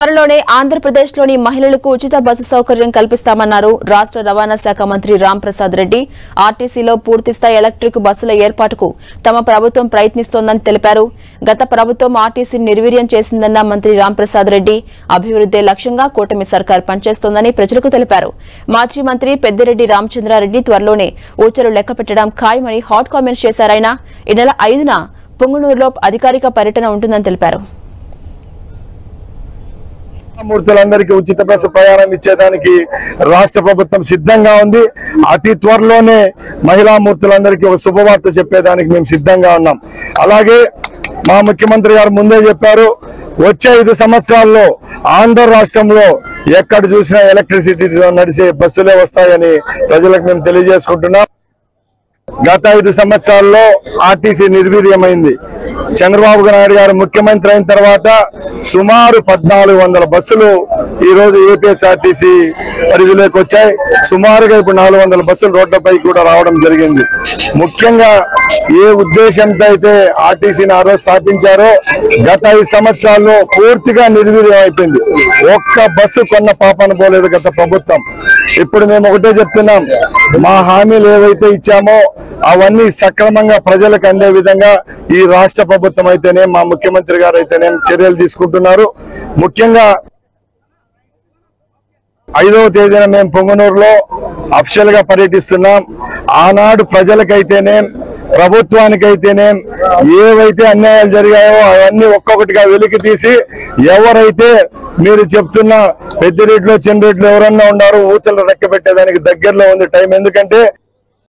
త్వరలోనే ఆంధ్రప్రదేశ్లోని మహిళలకు ఉచిత బస్సు సౌకర్యం కల్పిస్తామన్నారు రాష్ట్ర రవాణా శాఖ మంత్రి రాంప్రసాద్ రెడ్డి. ఆర్టీసీలో పూర్తిస్థాయి ఎలక్ట్రిక్ బస్సుల ఏర్పాటుకు తమ ప్రభుత్వం ప్రయత్నిస్తోందని తెలిపారు. గత ప్రభుత్వం ఆర్టీసీని నిర్వీర్యం చేసిందన్న మంత్రి రాంప్రసాద్ రెడ్డి అభివృద్ధి లక్ష్యంగా కూటమి సర్కార్ పనిచేస్తోందని ప్రజలకు తెలిపారు. మాజీ మంత్రి పెద్దిరెడ్డి రామచంద్రారెడ్డి త్వరలోనే ఊచలు లెక్కపెట్టడం ఖాయమని హాట్ కామెంట్స్ చేశారాయన. ఈ నెల 5న పొంగునూరులో అధికారిక పర్యటన ఉంటుందని తెలిపారు. మూర్తులందరికీ ఉచిత బస్సు ప్రయాణం ఇచ్చేదానికి రాష్ట్ర ప్రభుత్వం సిద్ధంగా ఉంది. అతి త్వరలోనే మహిళా మూర్తులందరికీ ఒక శుభవార్త చెప్పేదానికి మేము సిద్ధంగా ఉన్నాం. అలాగే మా ముఖ్యమంత్రి గారు ముందే చెప్పారు, వచ్చే 5 సంవత్సరాల్లో ఆంధ్ర రాష్ట్రంలో ఎక్కడ చూసినా ఎలక్ట్రిసిటీ నడిచే బస్సులే వస్తాయని ప్రజలకు మేము తెలియజేసుకుంటున్నాం. గత 5 సంవత్సరాల్లో ఆర్టీసీ నిర్వీర్యమైంది. చంద్రబాబు నాయుడు గారు ముఖ్యమంత్రి అయిన తర్వాత సుమారు 1400 బస్సులు ఈ రోజు ఏపీఎస్ఆర్టీసీ పరిధిలోకి వచ్చాయి. సుమారుగా ఇప్పుడు 400 బస్సులు రోడ్లపై కూడా రావడం జరిగింది. ముఖ్యంగా ఏ ఉద్దేశంతో అయితే ఆర్టీసీని ఆ రోజు స్థాపించారో గత 5 సంవత్సరాల్లో పూర్తిగా నిర్వీర్యం అయిపోయింది. ఒక్క బస్సు కొన్న పాపన పోలేదు గత ప్రభుత్వం. ఇప్పుడు మేము ఒకటే చెప్తున్నాం, మా హామీలు ఏవైతే ఇచ్చామో అవన్నీ సక్రమంగా ప్రజలకు అందే విధంగా ఈ రాష్ట్ర ప్రభుత్వం అయితేనే మా ముఖ్యమంత్రి గారు అయితేనే చర్యలు తీసుకుంటున్నారు. ముఖ్యంగా 5వ తేదీన మేము పొంగనూరులో అఫిషియల్ గా పర్యటిస్తున్నాం. ఆనాడు ప్రజలకైతేనే ప్రభుత్వానికైతేనే ఏవైతే అన్యాయాలు జరిగాయో అవన్నీ ఒక్కొక్కటిగా వెలికి తీసి ఎవరైతే మీరు చెప్తున్న పెద్దిరెడ్డిలో చిన్నరెడ్డిలో ఎవరన్నా ఉన్నారో ఊచలు రెక్క పెట్టేదానికి దగ్గరలో ఉంది టైం. ఎందుకంటే